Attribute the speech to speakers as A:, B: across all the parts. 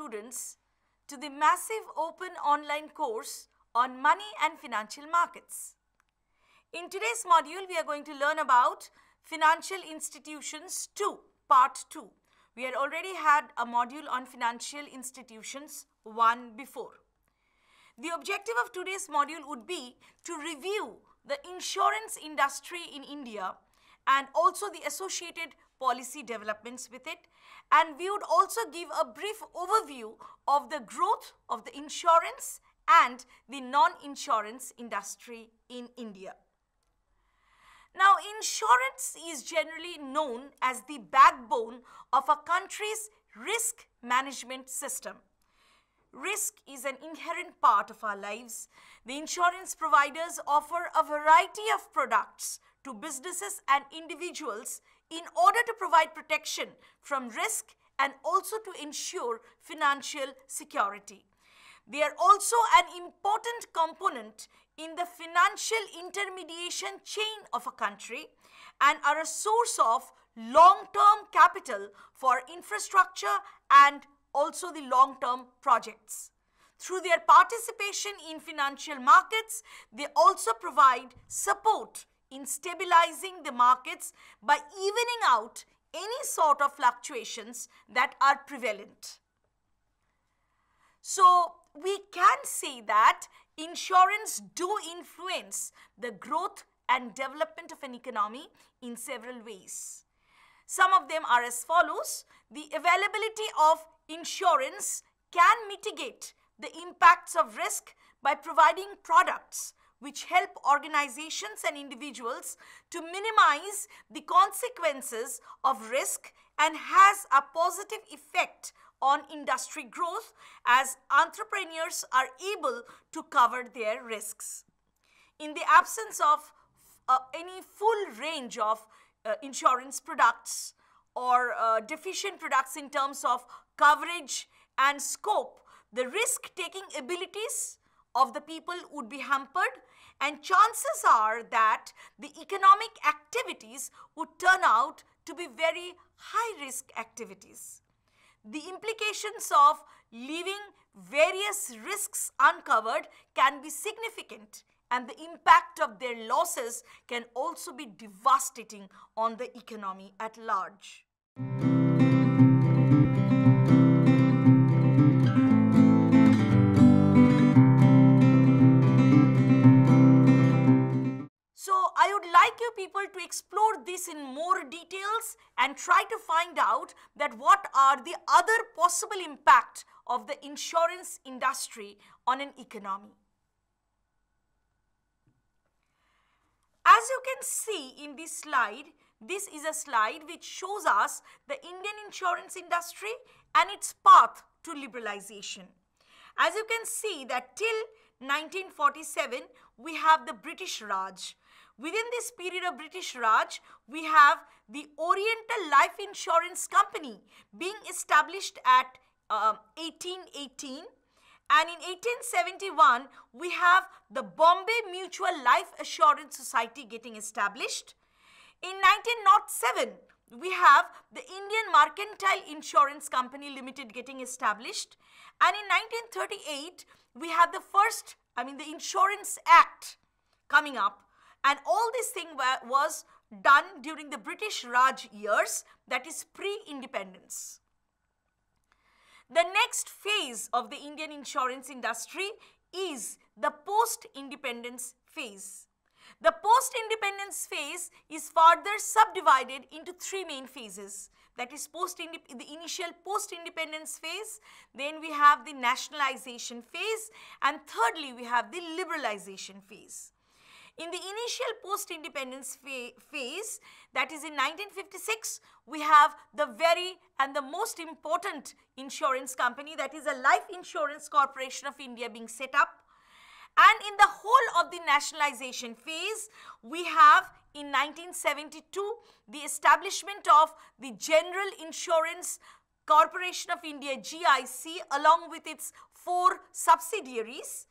A: students to the massive open online course on money and financial markets. In today's module, we are going to learn about Financial Institutions 2, Part 2. We had already had a module on Financial Institutions 1 before. The objective of today's module would be to review the insurance industry in India and also the associated policy developments with it. And we would also give a brief overview of the growth of the insurance and the non-insurance industry in India. Now, insurance is generally known as the backbone of a country's risk management system. Risk is an inherent part of our lives. The insurance providers offer a variety of products to businesses and individuals in order to provide protection from risk and also to ensure financial security. They are also an important component in the financial intermediation chain of a country and are a source of long-term capital for infrastructure and also the long-term projects. Through their participation in financial markets, they also provide support in stabilizing the markets by evening out any sort of fluctuations that are prevalent. So, we can say that insurance do influence the growth and development of an economy in several ways. Some of them are as follows. The availability of insurance can mitigate the impacts of risk by providing products which help organizations and individuals to minimize the consequences of risk and has a positive effect on industry growth as entrepreneurs are able to cover their risks. In the absence of any full range of insurance products or deficient products in terms of coverage and scope, the risk-taking abilities of the people would be hampered, and chances are that the economic activities would turn out to be very high-risk activities. The implications of leaving various risks uncovered can be significant, and the impact of their losses can also be devastating on the economy at large. So I would like you people to explore this in more details and try to find out that what are the other possible impact of the insurance industry on an economy. As you can see in this slide, this is a slide which shows us the Indian insurance industry and its path to liberalization. As you can see that till 1947, we have the British Raj. Within this period of British Raj, we have the Oriental Life Insurance Company being established at 1818. And in 1871, we have the Bombay Mutual Life Assurance Society getting established. In 1907, we have the Indian Mercantile Insurance Company Limited getting established. And in 1938, we have the Insurance Act coming up. And all this thing was done during the British Raj years, that is pre-independence. The next phase of the Indian insurance industry is the post-independence phase. The post-independence phase is further subdivided into three main phases. That is the initial post-independence phase, then we have the nationalization phase, and thirdly we have the liberalization phase. In the initial post-independence phase, that is in 1956, we have the most important insurance company, that is a Life Insurance Corporation of India being set up. And in the whole of the nationalization phase, we have in 1972 the establishment of the General Insurance Corporation of India, GIC, along with its 4 subsidiaries.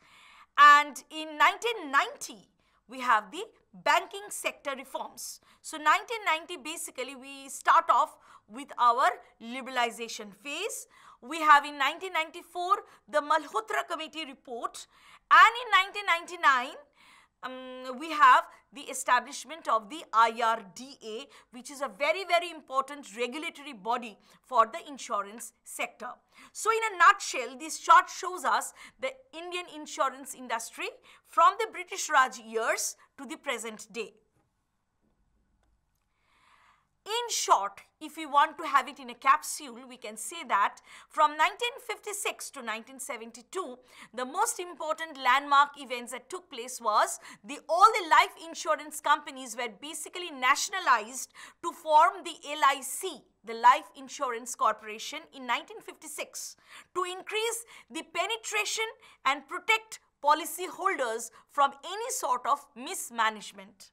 A: And in 1990, we have the banking sector reforms. So 1990, basically we start off with our liberalization phase. we have in 1994 the Malhotra Committee report, and in 1999 we have the establishment of the IRDA, which is a very, very important regulatory body for the insurance sector. So in a nutshell, this chart shows us the Indian insurance industry from the British Raj years to the present day. In short, if we want to have it in a capsule, we can say that from 1956 to 1972, the most important landmark events that took place was all the life insurance companies were basically nationalized to form the LIC, the Life Insurance Corporation, in 1956 to increase the penetration and protect policyholders from any sort of mismanagement.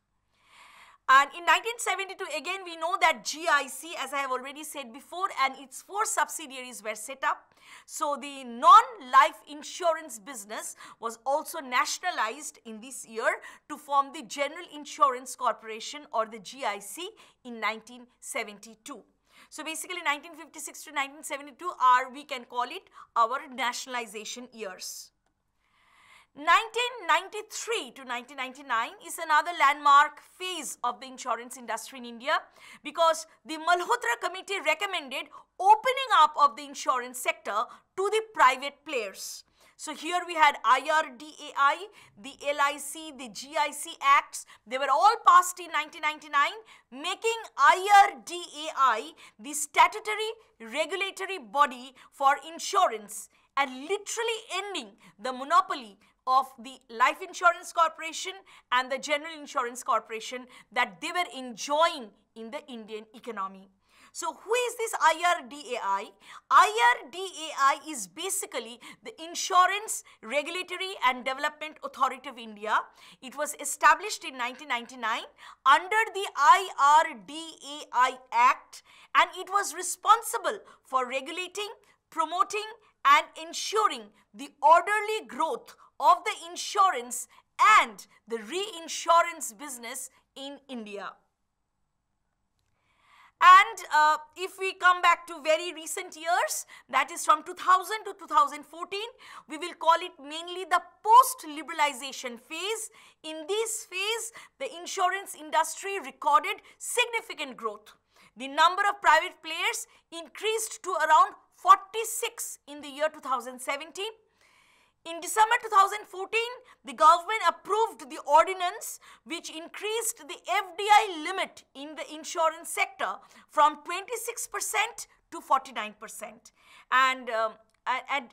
A: And in 1972, again, we know that GIC, as I have already said before, and its 4 subsidiaries were set up. So the non-life insurance business was also nationalized in this year to form the General Insurance Corporation, or the GIC, in 1972. So basically 1956 to 1972 are, we can call it, our nationalization years. 1993 to 1999 is another landmark phase of the insurance industry in India, because the Malhotra Committee recommended opening up of the insurance sector to the private players. So here we had IRDAI, the LIC, the GIC Acts. They were all passed in 1999, making IRDAI the statutory regulatory body for insurance and literally ending the monopoly of the Life Insurance Corporation and the General Insurance Corporation that they were enjoying in the Indian economy. So who is this IRDAI? IRDAI is basically the Insurance Regulatory and Development Authority of India. It was established in 1999 under the IRDAI Act, and it was responsible for regulating, promoting and ensuring the orderly growth of the insurance and the reinsurance business in India. And if we come back to very recent years, that is from 2000 to 2014, we will call it mainly the post-liberalization phase. In this phase, the insurance industry recorded significant growth. The number of private players increased to around 46 in the year 2017. In December 2014, the government approved the ordinance which increased the FDI limit in the insurance sector from 26% to 49%. And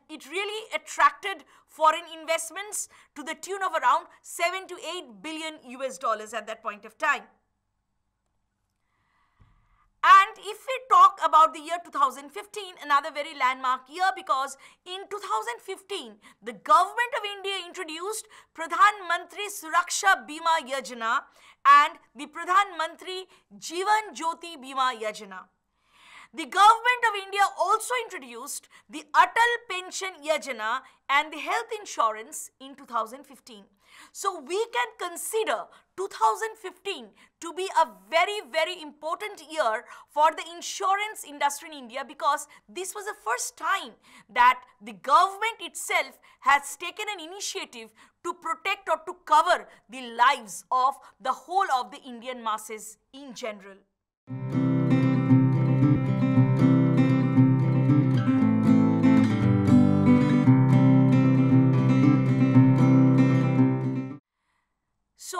A: it really attracted foreign investments to the tune of around 7 to 8 billion US dollars at that point of time. And if we talk about the year 2015, another very landmark year, because in 2015, the government of India introduced Pradhan Mantri Suraksha Bima Yojana and the Pradhan Mantri Jeevan Jyoti Bima Yojana. The government of India also introduced the Atal Pension Yojana and the health insurance in 2015. So we can consider 2015 to be a very, very important year for the insurance industry in India, because this was the first time that the government itself has taken an initiative to protect or to cover the lives of the whole of the Indian masses in general. So,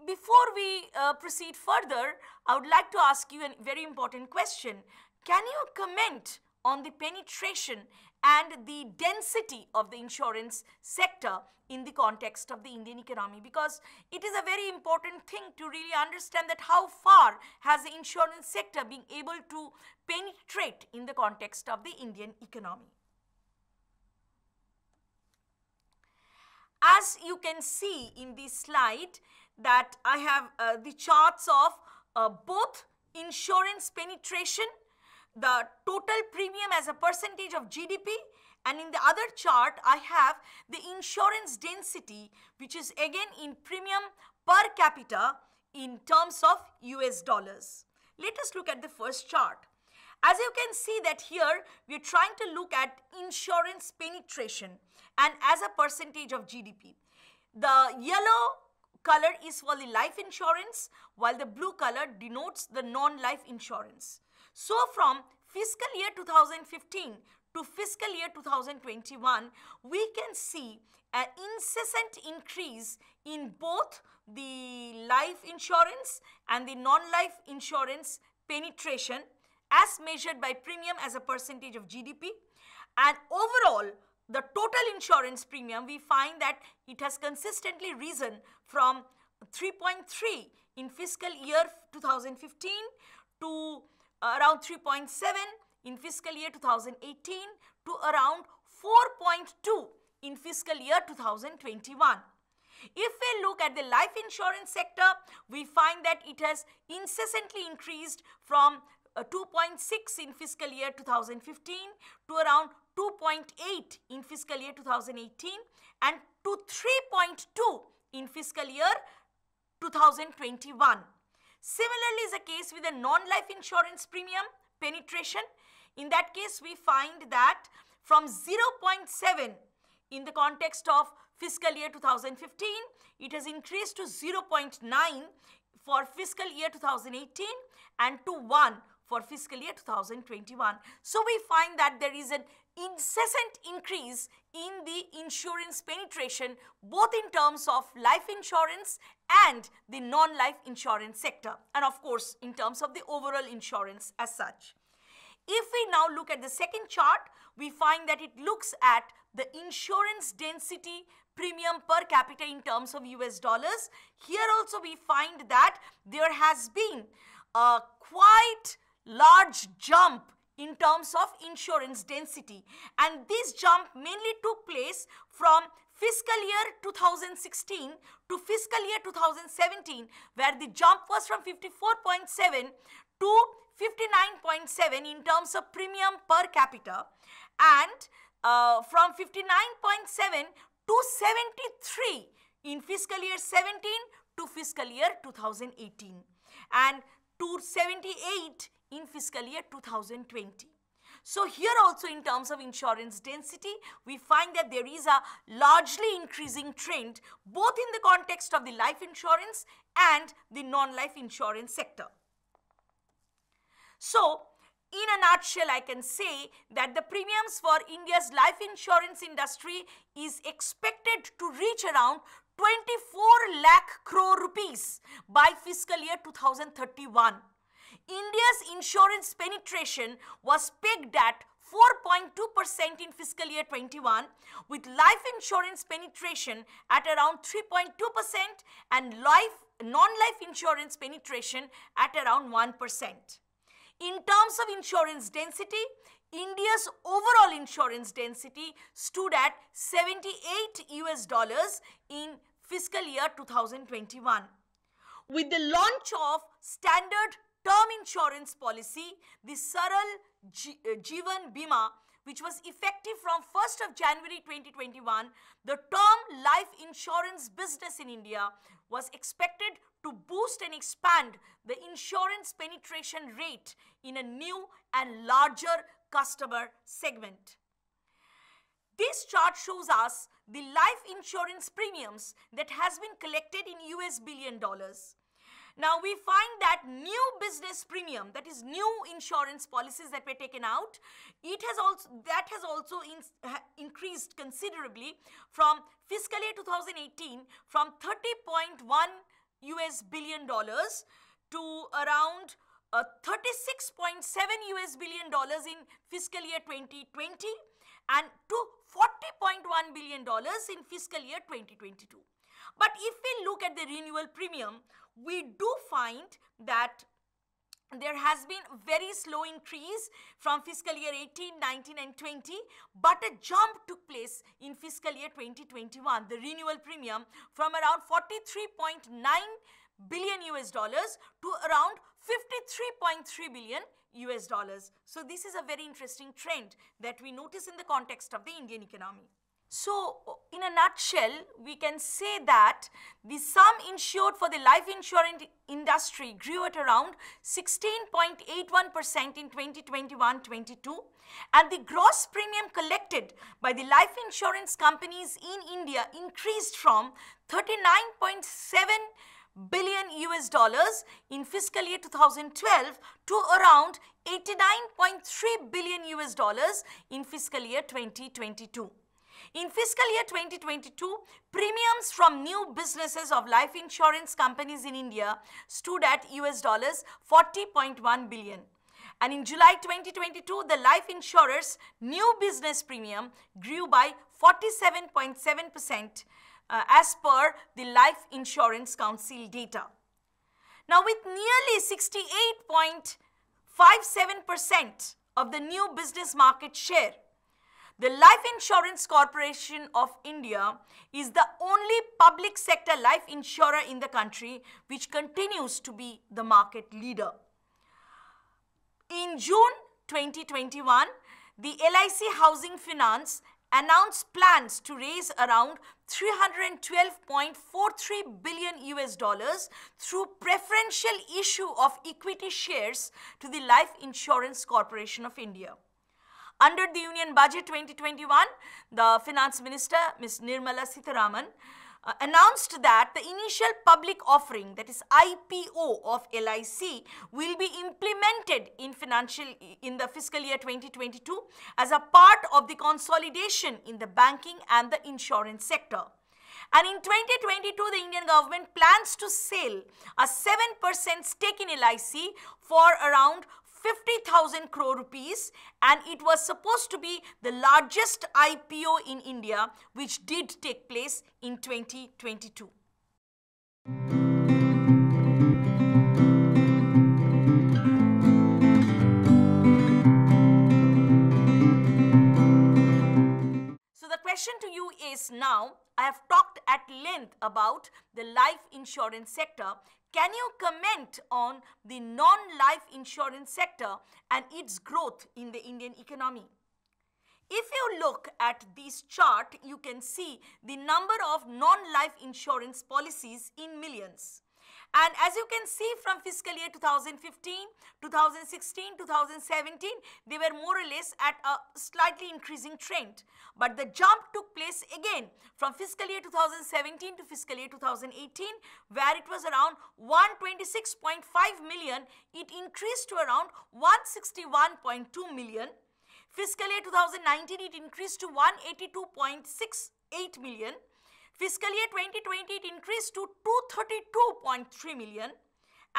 A: before we proceed further, I would like to ask you a very important question. Can you comment on the penetration and the density of the insurance sector in the context of the Indian economy? Because it is a very important thing to really understand that how far has the insurance sector been able to penetrate in the context of the Indian economy. As you can see in this slide, that I have the charts of both insurance penetration, the total premium as a percentage of GDP, and in the other chart I have the insurance density, which is again in premium per capita in terms of US dollars. Let us look at the first chart. As you can see that here, we are trying to look at insurance penetration and as a percentage of GDP. The yellow color is for the life insurance, while the blue color denotes the non-life insurance. So from fiscal year 2015 to fiscal year 2021, we can see an incessant increase in both the life insurance and the non-life insurance penetration as measured by premium as a percentage of GDP. And overall, the total insurance premium, we find that it has consistently risen from 3.3 in fiscal year 2015 to around 3.7 in fiscal year 2018 to around 4.2 in fiscal year 2021. If we look at the life insurance sector, we find that it has incessantly increased from 2.6 in fiscal year 2015 to around 2.8 in fiscal year 2018 and to 3.2 in fiscal year 2021. Similarly is the case with the non-life insurance premium penetration. In that case, we find that from 0.7 in the context of fiscal year 2015, it has increased to 0.9 for fiscal year 2018 and to 1 for fiscal year 2021. So we find that there is an incessant increase in the insurance penetration, both in terms of life insurance and the non-life insurance sector, and of course in terms of the overall insurance as such. If we now look at the second chart, we find that it looks at the insurance density premium per capita in terms of US dollars. Here also we find that there has been a quite large jump in terms of insurance density, and this jump mainly took place from fiscal year 2016 to fiscal year 2017, where the jump was from 54.7 to 59.7 in terms of premium per capita, and from 59.7 to 73 in fiscal year 17 to fiscal year 2018, and to 78 in fiscal year 2020. So here also in terms of insurance density, we find that there is a largely increasing trend both in the context of the life insurance and the non-life insurance sector. So in a nutshell, I can say that the premiums for India's life insurance industry is expected to reach around 24 lakh crore rupees by fiscal year 2031. India's insurance penetration was pegged at 4.2% in fiscal year 21, with life insurance penetration at around 3.2% and non-life insurance penetration at around 1%. In terms of insurance density, India's overall insurance density stood at 78 US dollars in fiscal year 2021. With the launch of standard term insurance policy, the Saral Jeevan Bima, which was effective from 1st of January 2021, the term life insurance business in India was expected to boost and expand the insurance penetration rate in a new and larger customer segment. This chart shows us the life insurance premiums that has been collected in US billion dollars. Now we find that new business premium, that is new insurance policies that were taken out, that has also increased considerably from fiscal year 2018 from 30.1 US billion dollars to around 36.7 US billion dollars in fiscal year 2020 and to 40.1 billion dollars in fiscal year 2022. But if we look at the renewal premium, we do find that there has been very slow increase from fiscal year 18, 19 and 20, but a jump took place in fiscal year 2021. The renewal premium from around 43.9 billion US dollars to around 53.3 billion US dollars. So this is a very interesting trend that we notice in the context of the Indian economy. So, in a nutshell, we can say that the sum insured for the life insurance industry grew at around 16.81% in 2021-22, and the gross premium collected by the life insurance companies in India increased from 39.7 billion US dollars in fiscal year 2012 to around 89.3 billion US dollars in fiscal year 2022. In fiscal year 2022, premiums from new businesses of life insurance companies in India stood at US dollars 40.1 billion. And in July 2022, the life insurers' new business premium grew by 47.7% as per the Life Insurance Council data. Now, with nearly 68.57% of the new business market share, the Life Insurance Corporation of India is the only public sector life insurer in the country which continues to be the market leader. In June 2021, the LIC Housing Finance announced plans to raise around 312.43 billion US dollars through preferential issue of equity shares to the Life Insurance Corporation of India. Under the Union Budget 2021, the Finance Minister, Ms. Nirmala Sitharaman, announced that the initial public offering, that is IPO of LIC, will be implemented in the fiscal year 2022 as a part of the consolidation in the banking and the insurance sector. And in 2022, the Indian government plans to sell a 7% stake in LIC for around 50,000 crore rupees, and it was supposed to be the largest IPO in India, which did take place in 2022. So the question to you is now, I have talked at length about the life insurance sector. Can you comment on the non-life insurance sector and its growth in the Indian economy? If you look at this chart, you can see the number of non-life insurance policies in millions. And as you can see from fiscal year 2015, 2016, 2017, they were more or less at a slightly increasing trend. But the jump took place again from fiscal year 2017 to fiscal year 2018, where it was around 126.5 million. It increased to around 161.2 million. Fiscal year 2019, it increased to 182.68 million. Fiscal year 2020, it increased to 232.3 million,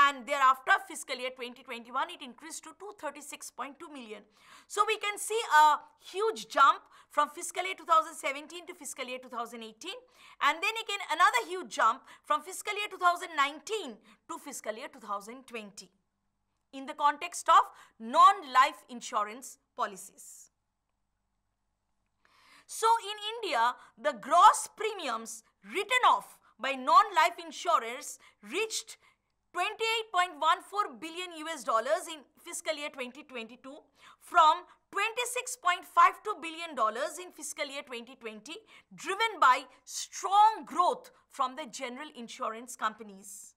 A: and thereafter fiscal year 2021, it increased to 236.2 million. So we can see a huge jump from fiscal year 2017 to fiscal year 2018, and then again another huge jump from fiscal year 2019 to fiscal year 2020 in the context of non-life insurance policies. So in India, the gross premiums written off by non-life insurers reached 28.14 billion US dollars in fiscal year 2022 from 26.52 billion dollars in fiscal year 2020, driven by strong growth from the general insurance companies.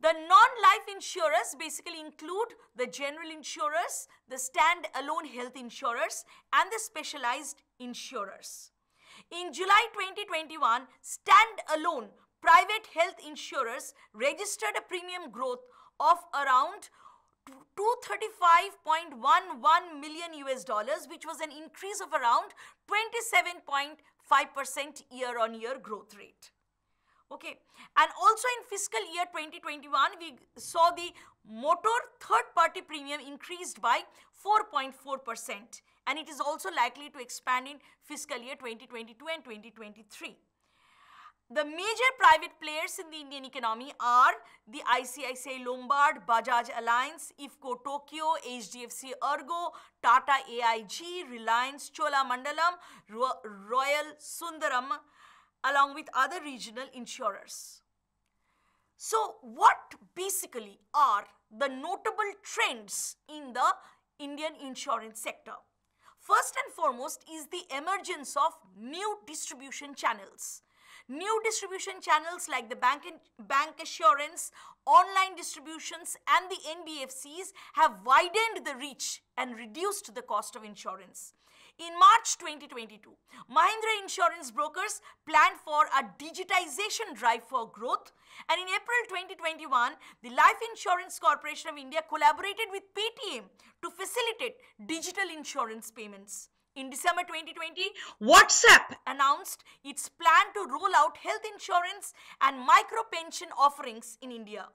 A: The non-life insurers basically include the general insurers, the stand-alone health insurers, and the specialized insurers. In July 2021, stand-alone private health insurers registered a premium growth of around 235.11 million US dollars, which was an increase of around 27.5% year-on-year growth rate. Okay, and also in fiscal year 2021, we saw the motor third-party premium increased by 4.4%, and it is also likely to expand in fiscal year 2022 and 2023. The major private players in the Indian economy are the ICICI Lombard, Bajaj Alliance, IFCO Tokyo, HDFC Ergo, Tata AIG, Reliance, Cholamandalam, Royal Sundaram, along with other regional insurers. So what basically are the notable trends in the Indian insurance sector? First and foremost is the emergence of new distribution channels. New distribution channels like the bank assurance, online distributions and the NBFCs have widened the reach and reduced the cost of insurance. In March 2022, Mahindra Insurance Brokers planned for a digitization drive for growth, and in April 2021, the Life Insurance Corporation of India collaborated with Paytm to facilitate digital insurance payments. In December 2020, WhatsApp announced its plan to roll out health insurance and micro pension offerings in India.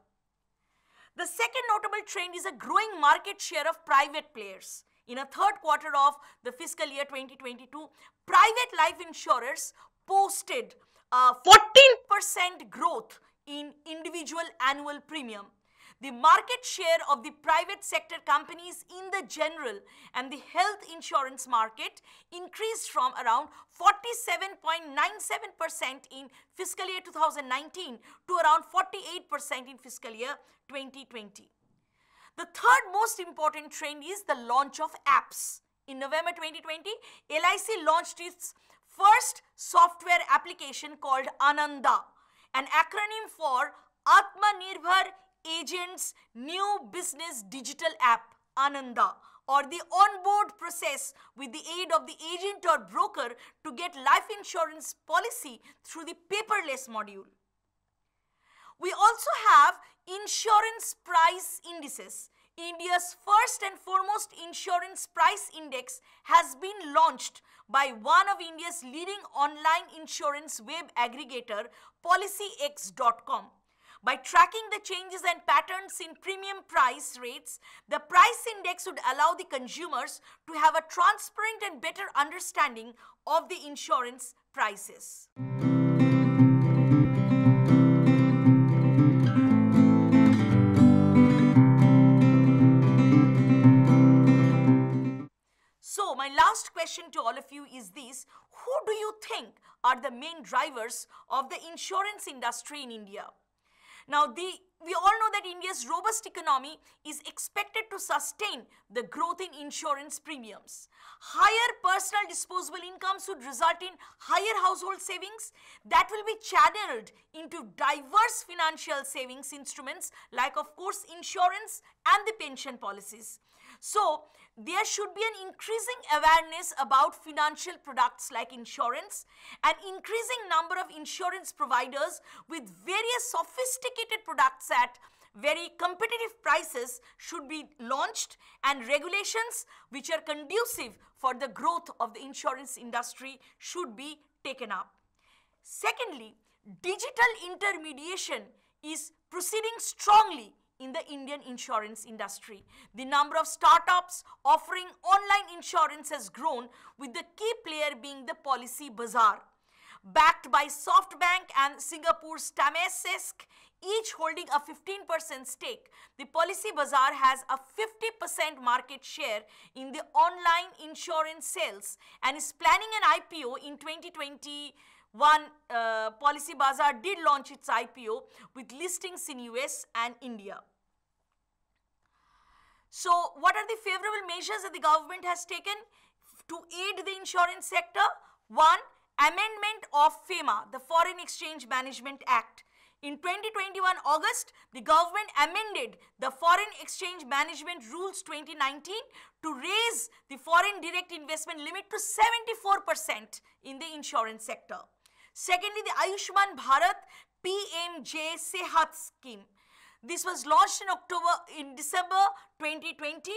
A: The second notable trend is a growing market share of private players. In a third quarter of the fiscal year 2022, private life insurers posted a 14% growth in individual annual premium. The market share of the private sector companies in the general and the health insurance market increased from around 47.97% in fiscal year 2019 to around 48% in fiscal year 2020. The third most important trend is the launch of apps. In November 2020, LIC launched its first software application called Ananda, an acronym for Atmanirbhar Agents New Business Digital App, Ananda, or the onboard process with the aid of the agent or broker to get life insurance policy through the paperless module. We also have insurance price indices. India's first and foremost insurance price index has been launched by one of India's leading online insurance web aggregator, PolicyX.com. By tracking the changes and patterns in premium price rates, the price index would allow the consumers to have a transparent and better understanding of the insurance prices. So, my last question to all of you is this: who do you think are the main drivers of the insurance industry in India? Now, we all know that India's robust economy is expected to sustain the growth in insurance premiums. Higher personal disposable incomes would result in higher household savings that will be channeled into diverse financial savings instruments like, of course, insurance and the pension policies. So, there should be an increasing awareness about financial products like insurance. An increasing number of insurance providers with various sophisticated products at very competitive prices should be launched, and regulations which are conducive for the growth of the insurance industry should be taken up. Secondly, digital intermediation is proceeding strongly in the Indian insurance industry. The number of startups offering online insurance has grown, with the key player being the Policy Bazaar. Backed by SoftBank and Singapore's Temasek, each holding a 15% stake, the Policy Bazaar has a 50% market share in the online insurance sales and is planning an IPO in 2021. Policy Bazaar did launch its IPO with listings in US and India. So, what are the favorable measures that the government has taken to aid the insurance sector? One, amendment of FEMA, the Foreign Exchange Management Act. In 2021 August, the government amended the Foreign Exchange Management Rules 2019 to raise the foreign direct investment limit to 74% in the insurance sector. Secondly, the Ayushman Bharat PMJ Sehat scheme. This was launched in December 2020.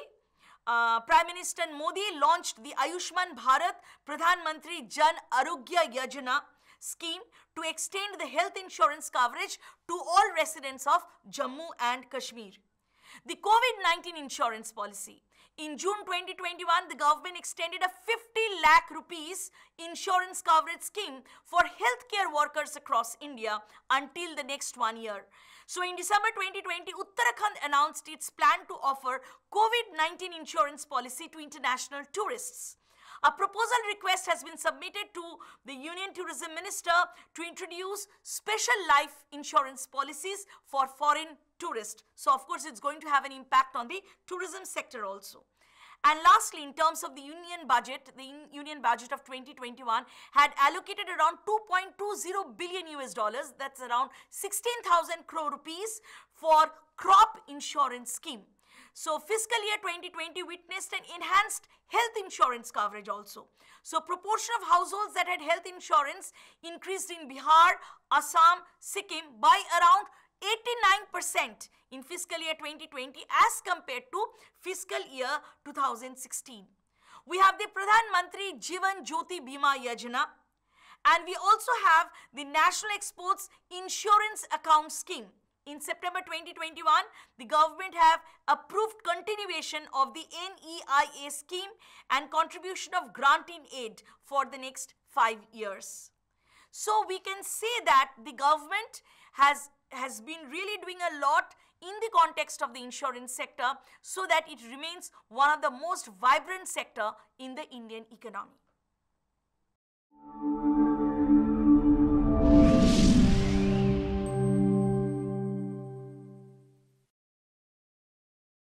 A: Prime Minister Modi launched the Ayushman Bharat Pradhan Mantri Jan Arogya Yojana scheme to extend the health insurance coverage to all residents of Jammu and Kashmir. The COVID-19 insurance policy. In June 2021, the government extended a 50 lakh rupees insurance coverage scheme for healthcare workers across India until the next 1 year. So in December 2020, Uttarakhand announced its plan to offer COVID-19 insurance policy to international tourists. A proposal request has been submitted to the Union Tourism Minister to introduce special life insurance policies for foreign tourists. So of course, it's going to have an impact on the tourism sector also. And lastly, in terms of the union budget of 2021 had allocated around 2.20 billion US dollars, that's around 16,000 crore rupees, for crop insurance scheme. So fiscal year 2020 witnessed an enhanced health insurance coverage also. So proportion of households that had health insurance increased in Bihar, Assam, Sikkim by around 89% in fiscal year 2020 as compared to fiscal year 2016. We have the Pradhan Mantri Jivan Jyoti Bima Yojana, and we also have the National Exports Insurance Account Scheme. In September 2021, the government have approved continuation of the NEIA scheme and contribution of grant in aid for the next 5 years. So we can say that the government has been really doing a lot in the context of the insurance sector so that it remains one of the most vibrant sector in the Indian economy.